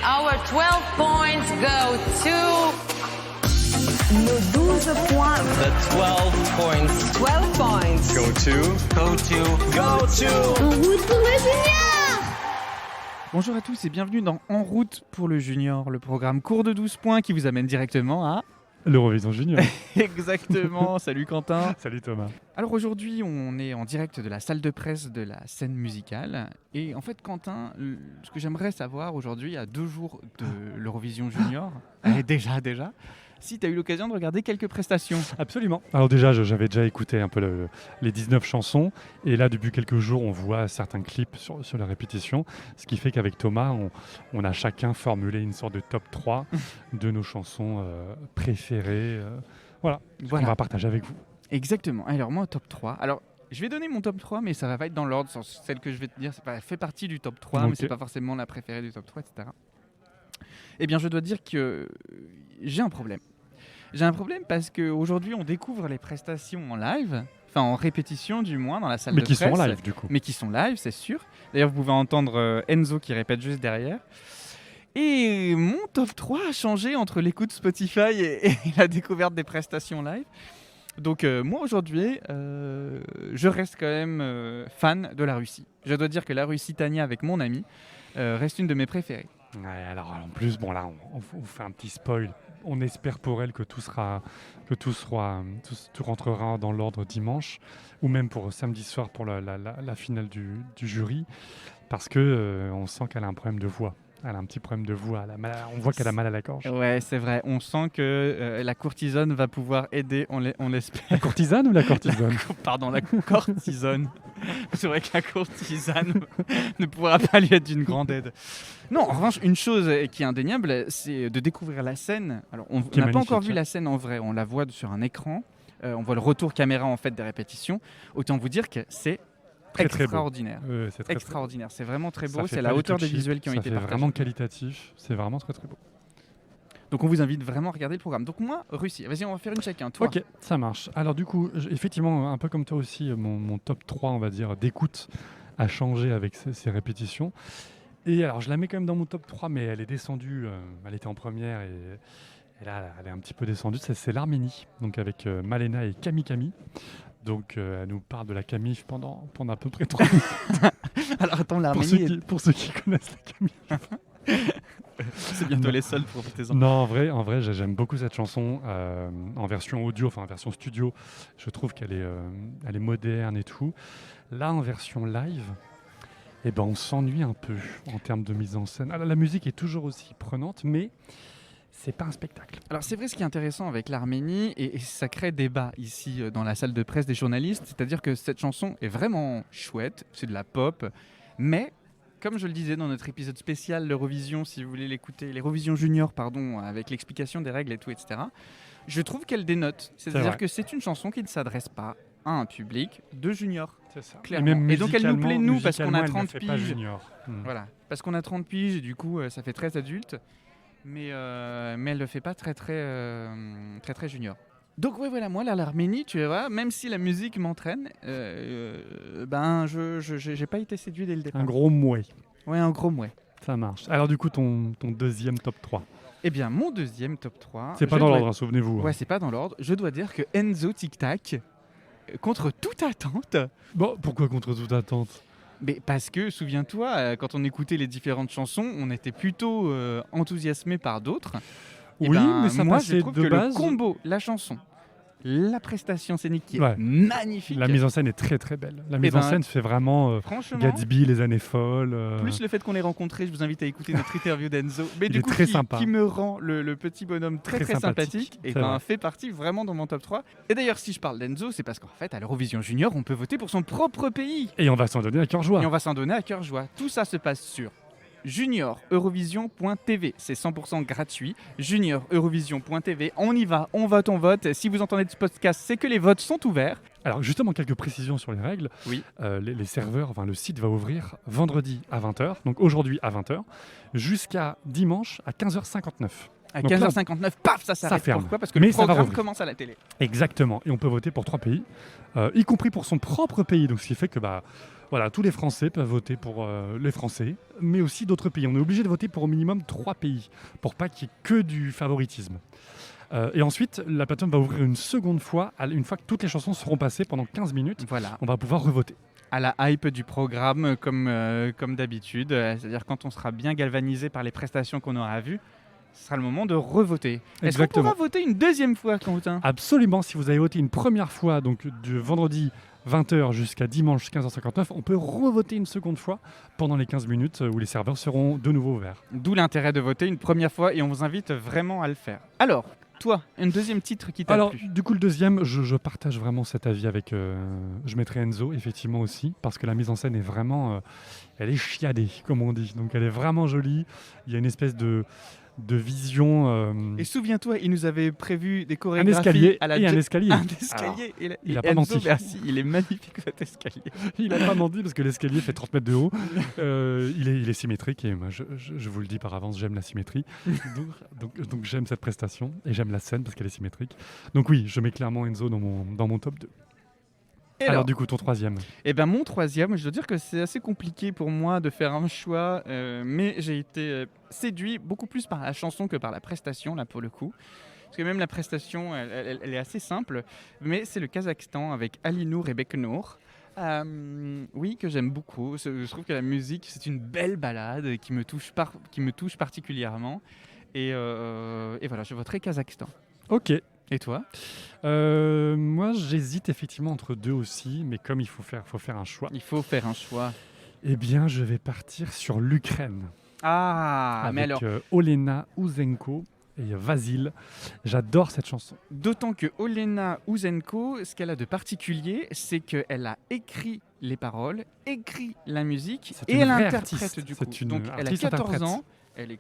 our 12 points go to... Nos 12 points. The 12 points 12 points. go to. En route pour le junior. Bonjour à tous et bienvenue dans En route pour le junior, le programme court de 12 points qui vous amène directement à... L'Eurovision Junior. Exactement, salut Quentin. Salut Thomas. Alors aujourd'hui on est en direct de la salle de presse de la scène musicale et en fait Quentin, ce que j'aimerais savoir aujourd'hui à 2 jours de l'Eurovision Junior, déjà, si tu as eu l'occasion de regarder quelques prestations. Absolument. Alors déjà, j'avais déjà écouté un peu les 19 chansons et là depuis quelques jours on voit certains clips sur la répétition, ce qui fait qu'avec Thomas on a chacun formulé une sorte de top 3 de nos chansons préférées. Voilà, qu'on va partager avec vous. Exactement, alors moi top 3, alors je vais donner mon top 3 mais ça va pas être dans l'ordre, celle que je vais te dire elle fait partie du top 3 mais c'est pas forcément la préférée du top 3, etc. Eh bien je dois dire que j'ai un problème. J'ai un problème parce qu'aujourd'hui on découvre les prestations en live, enfin en répétition du moins dans la salle de presse. Mais qui sont live du coup. Mais qui sont live, c'est sûr. D'ailleurs vous pouvez entendre Enzo qui répète juste derrière. Et mon top 3 a changé entre l'écoute Spotify et la découverte des prestations live. Donc moi aujourd'hui, je reste quand même fan de la Russie. Je dois dire que la Russie Tania avec mon ami reste une de mes préférées. Ouais, alors en plus, bon là, on fait un petit spoil. On espère pour elle que tout rentrera dans l'ordre dimanche, ou même pour samedi soir pour la finale du jury, parce que on sent qu'elle a un problème de voix. Elle a un petit problème de voix. On voit qu'elle a mal à la gorge. Ouais, c'est vrai. On sent que la courtisane va pouvoir aider, on l'espère. La courtisane ou la cortisone? Pardon, la courtisane. C'est vrai que la courtisane ne pourra pas lui être d'une grande aide. Non, en revanche, une chose qui est indéniable, c'est de découvrir la scène. Alors, on n'a pas encore vu la scène en vrai. On la voit sur un écran. On voit le retour caméra en fait des répétitions. Autant vous dire que c'est extraordinaire. C'est extraordinaire. C'est vraiment très beau. C'est la hauteur des visuels qui ont été partagés. C'est vraiment qualitatif. C'est vraiment très très beau. Donc on vous invite vraiment à regarder le programme. Donc moi, Russie. Vas-y, on va faire une chacun. Toi. Ok, ça marche. Alors du coup, effectivement, un peu comme toi aussi, mon top 3, on va dire, d'écoute a changé avec ces répétitions. Et alors, je la mets quand même dans mon top 3, mais elle est descendue. Elle était en première et là, elle est un petit peu descendue. C'est l'Arménie, donc avec Malena et Camille. Donc, elle nous parle de la camif pendant à peu près 3 minutes. Alors, attends, l'Arménie... Pour ceux qui connaissent la camif. C'est bientôt les seuls pour tes enfants. Non, en vrai, j'aime beaucoup cette chanson en version audio, enfin en version studio. Je trouve qu'elle est moderne et tout. Là, en version live, eh ben, on s'ennuie un peu en termes de mise en scène. Alors, la musique est toujours aussi prenante, mais... c'est pas un spectacle. Alors c'est vrai, ce qui est intéressant avec l'Arménie, et ça crée débat ici dans la salle de presse des journalistes, c'est-à-dire que cette chanson est vraiment chouette, c'est de la pop, mais comme je le disais dans notre épisode spécial l'Eurovision, si vous voulez l'écouter, l'Eurovision Junior, pardon, avec l'explication des règles et tout, etc., je trouve qu'elle dénote. C'est-à-dire que c'est une chanson qui ne s'adresse pas à un public de juniors. C'est ça. Clairement. Et donc elle nous plaît, nous, parce qu'on a 30 piges. Voilà. Parce qu'on a 30 piges, et du coup, ça fait très adulte. Mais elle ne le fait pas très junior. Donc ouais, voilà, moi là, l'Arménie, tu vois, même si la musique m'entraîne, j'ai pas été séduit dès le départ. Un gros mouet. Ouais, un gros mouet. Ça marche. Alors du coup, ton deuxième top 3. Eh bien, mon deuxième top 3... C'est pas dans l'ordre, souvenez-vous. Ouais, c'est pas dans l'ordre. Je dois dire que Enzo Tic Tac, contre toute attente... Bon, pourquoi contre toute attente ? Mais parce que, souviens-toi, quand on écoutait les différentes chansons, on était plutôt enthousiasmé par d'autres. Oui, mais ça moi, passait je trouve de que base. Le combo, la chanson, la prestation scénique qui est magnifique. La mise en scène est très très belle. La mise en scène fait vraiment Gatsby, les années folles. Plus le fait qu'on l'ait rencontré, je vous invite à écouter notre interview d'Enzo. Mais du coup, très sympa. Qui me rend le petit bonhomme très sympathique et fait partie vraiment dans mon top 3. Et d'ailleurs, si je parle d'Enzo, c'est parce qu'en fait, à l'Eurovision Junior, on peut voter pour son propre pays. Et on va s'en donner à cœur joie. Tout ça se passe sur junioreurovision.tv, c'est 100% gratuit. Junioreurovision.tv, on y va, on vote. Si vous entendez ce podcast, c'est que les votes sont ouverts. Alors justement, quelques précisions sur les règles. Oui. Les serveurs, le site va ouvrir vendredi à 20h, donc aujourd'hui à 20h, jusqu'à dimanche à 15h59. À Donc là, 15h59, paf, ça s'arrête. ferme. Pourquoi? Parce que Mais le ça va programme rouvrir. commence à la télé. Exactement. Et on peut voter pour 3 pays, y compris pour son propre pays. Donc, ce qui fait que voilà, tous les Français peuvent voter pour les Français, mais aussi d'autres pays. On est obligé de voter pour au minimum 3 pays, pour pas qu'il y ait que du favoritisme. Et ensuite, la plateforme va ouvrir une seconde fois, une fois que toutes les chansons seront passées pendant 15 minutes. Voilà. On va pouvoir revoter. À la hype du programme, comme d'habitude. C'est-à-dire quand on sera bien galvanisé par les prestations qu'on aura vues, ce sera le moment de revoter. Est-ce qu'on Exactement. pourra voter une deuxième fois, Quentin? Absolument, si vous avez voté une première fois, donc du vendredi 20h jusqu'à dimanche 15h59, on peut revoter une seconde fois pendant les 15 minutes où les serveurs seront de nouveau ouverts. D'où l'intérêt de voter une première fois et on vous invite vraiment à le faire. Alors, toi, un deuxième titre qui t'a Alors, plu? du coup, le deuxième, je partage vraiment cet avis avec... je mettrai Enzo, effectivement, aussi, parce que la mise en scène est vraiment... elle est chiadée, comme on dit. Donc, elle est vraiment jolie. Il y a une espèce de vision... Et souviens-toi, il nous avait prévu des un chorégraphies escalier à la et un Ju- escalier. Un escalier. il a et pas Enzo, menti. merci, il est magnifique cet escalier. Il n'a pas menti parce que l'escalier fait 30 mètres de haut. Il est symétrique et moi, je vous le dis par avance, j'aime la symétrie. Donc j'aime cette prestation et j'aime la scène parce qu'elle est symétrique. Donc oui, je mets clairement Enzo dans mon top 2. Et Alors du coup, ton troisième. Eh ben mon troisième, je dois dire que c'est assez compliqué pour moi de faire un choix, mais j'ai été séduit beaucoup plus par la chanson que par la prestation, là pour le coup. Parce que même la prestation, elle est assez simple, mais c'est le Kazakhstan avec Ali Nour et Beknour. Oui, que j'aime beaucoup. Je trouve que la musique, c'est une belle balade qui me touche particulièrement. Et voilà, je voterai Kazakhstan. Ok. Et toi? Moi, j'hésite effectivement entre deux aussi, mais comme il faut faire un choix, Il faut faire un choix. eh bien, je vais partir sur l'Ukraine. Ah, mais avec alors, Olena Ouzenko et Vasil. J'adore cette chanson. d'autant que Olena Ouzenko, ce qu'elle a de particulier, c'est qu'elle a écrit les paroles, écrit la musique C'est et une elle vraie interprète artiste. du C'est coup. une Donc elle a artiste 14 interprète. ans, elle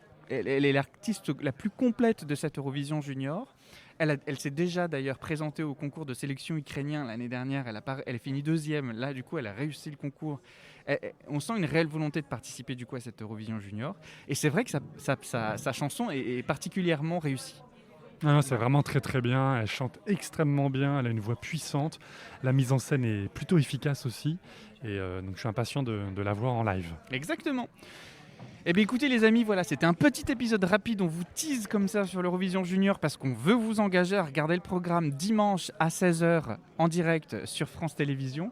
est l'artiste la plus complète de cette Eurovision Junior. Elle s'est déjà d'ailleurs présentée au concours de sélection ukrainien l'année dernière. Elle a fini deuxième. Là, du coup, elle a réussi le concours. On sent une réelle volonté de participer du coup à cette Eurovision Junior. Et c'est vrai que sa chanson est particulièrement réussie. Non, c'est vraiment très très bien. Elle chante extrêmement bien. Elle a une voix puissante. La mise en scène est plutôt efficace aussi. Et donc je suis impatient de la voir en live. Exactement. Eh bien écoutez les amis, voilà, c'était un petit épisode rapide, on vous tease comme ça sur l'Eurovision Junior parce qu'on veut vous engager à regarder le programme dimanche à 16h en direct sur France Télévisions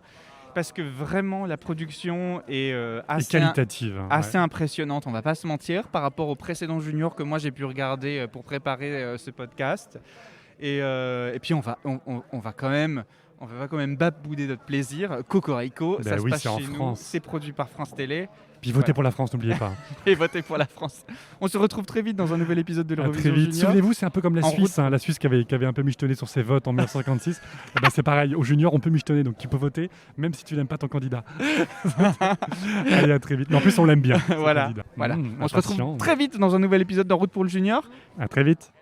parce que vraiment la production est Et assez, qualitative. hein, assez ouais. impressionnante, on va pas se mentir, par rapport aux précédents juniors que moi j'ai pu regarder pour préparer ce podcast. Et puis on va quand même babouder notre plaisir. Cocorico, Ben ça se oui, passe c'est en chez nous, France. c'est produit par France Télé. Puis votez Ouais. pour la France, n'oubliez pas. Et votez pour la France. On se retrouve très vite dans un nouvel épisode de À très l'Eurovision vite. Junior. Souvenez-vous, c'est un peu comme la En Suisse. La Suisse qui avait un peu michetonné sur ses votes en 1956. Eh ben, c'est pareil. Au junior, on peut michetonner. Donc tu peux voter, même si tu n'aimes pas ton candidat. Allez, à très vite. Mais en plus, on l'aime bien. ce Voilà. candidat. On se impatient. retrouve très vite dans un nouvel épisode d'En route pour le Junior. À très vite.